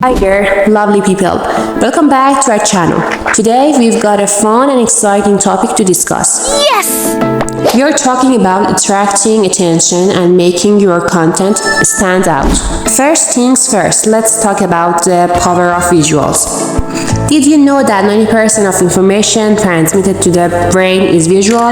Hi there, lovely people. Welcome back to our channel. Today we've got a fun and exciting topic to discuss. Yes! We are talking about attracting attention and making your content stand out. First things first, let's talk about the power of visuals. Did you know that 90% of information transmitted to the brain is visual?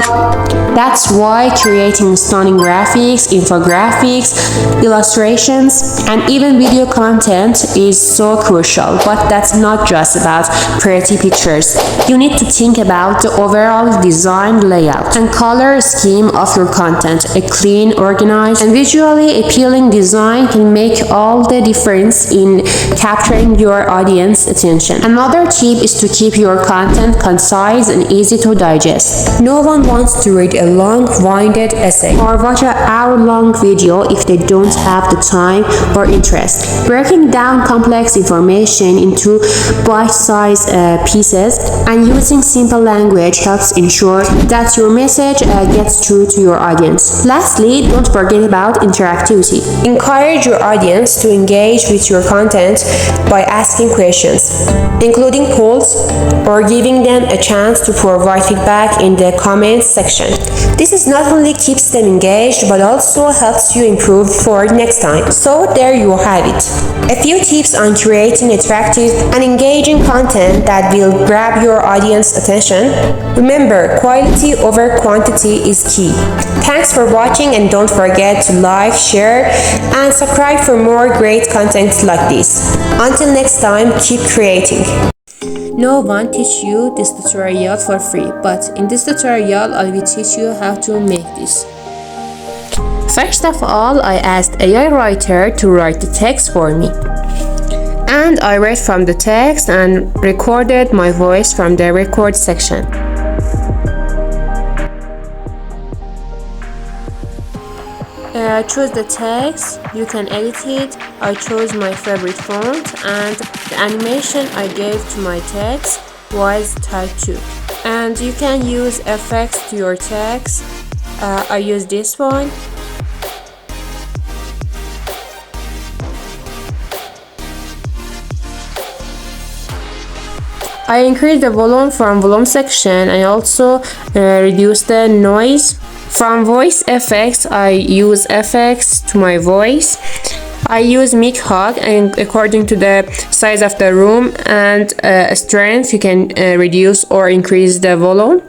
That's why creating stunning graphics, infographics, illustrations, and even video content is so crucial. But that's not just about pretty pictures. You need to think about the overall design, layout, and color scheme of your content. A clean, organized, and visually appealing design can make all the difference in capturing your audience's attention. Another tip is to keep your content concise and easy to digest. No one wants to read a long-winded essay or watch an hour-long video if they don't have the time or interest. Breaking down complex information into bite-sized pieces and using simple language helps ensure that your message gets through to your audience. Lastly, don't forget about interactivity. Encourage your audience to engage with your content by asking questions, including polls, or giving them a chance to provide feedback in the comments section. This is not only keeps them engaged, but also helps you improve for next time. So there you have it. A few tips on creating attractive and engaging content that will grab your audience attention. Remember, quality over quantity is key. Thanks for watching, and don't forget to like, share, and subscribe for more great content like this. Until next time, keep creating. No one teach you this tutorial for free, but in this tutorial I will teach you how to make this. First of all, I asked AI writer to write the text for me. And I read from the text and recorded my voice from the record section. Choose the text, you can edit it. I chose my favorite font, and the animation I gave to my text was type 2. And you can use effects to your text. I use this one. I increased the volume from volume section. I also reduced the noise. From voice effects, I use effects to my voice. I use mic hug, and according to the size of the room and strength, you can reduce or increase the volume.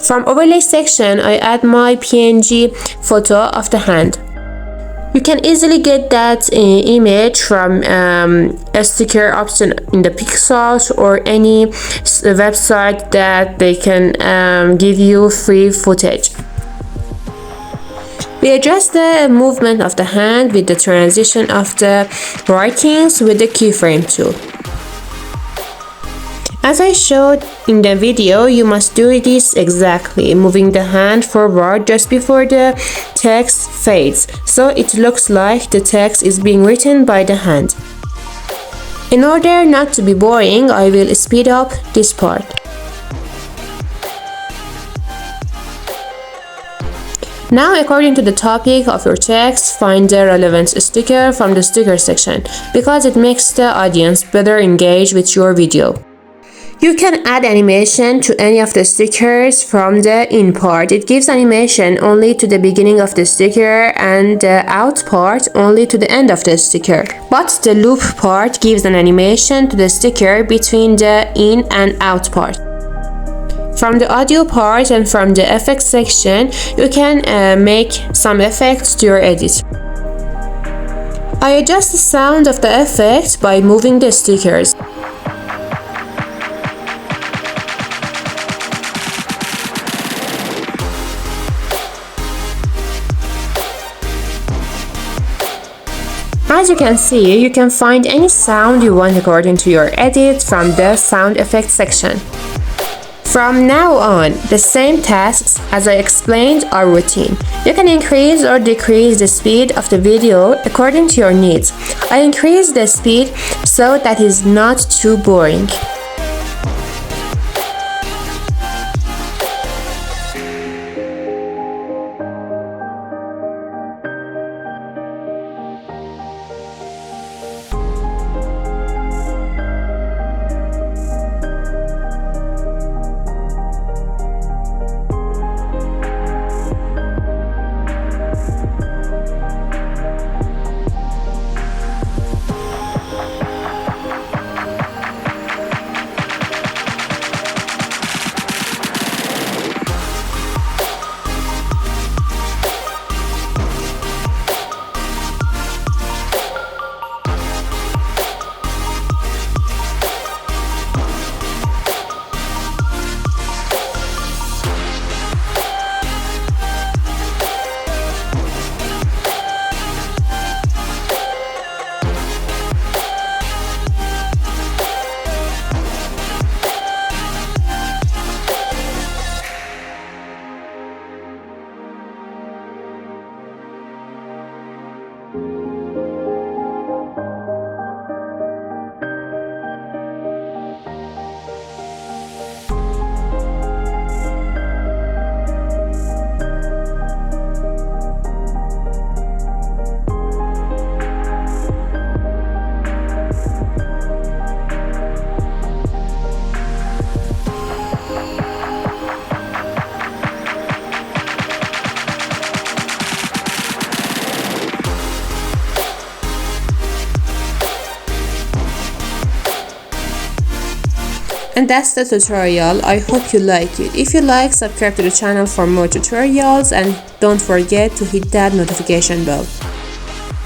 From overlay section, I add my PNG photo of the hand. You can easily get that image from a sticker option in the Pixels or any website that they can give you free footage. We adjust the movement of the hand with the transition of the writings with the keyframe tool. As I showed in the video, you must do this exactly, moving the hand forward just before the text fades, so it looks like the text is being written by the hand. In order not to be boring, I will speed up this part. Now, according to the topic of your text, find the relevant sticker from the sticker section, because it makes the audience better engage with your video. You can add animation to any of the stickers from the in part. It gives animation only to the beginning of the sticker and the out part only to the end of the sticker. But the loop part gives an animation to the sticker between the in and out part. From the audio part and from the effects section, you can make some effects to your edit. I adjust the sound of the effect by moving the stickers. As you can see, you can find any sound you want according to your edit from the sound effects section. From now on, the same tasks as I explained are routine. You can increase or decrease the speed of the video according to your needs. I increase the speed so that it is not too boring. And that's the tutorial. I hope you like it. If you like, subscribe to the channel for more tutorials and don't forget to hit that notification bell.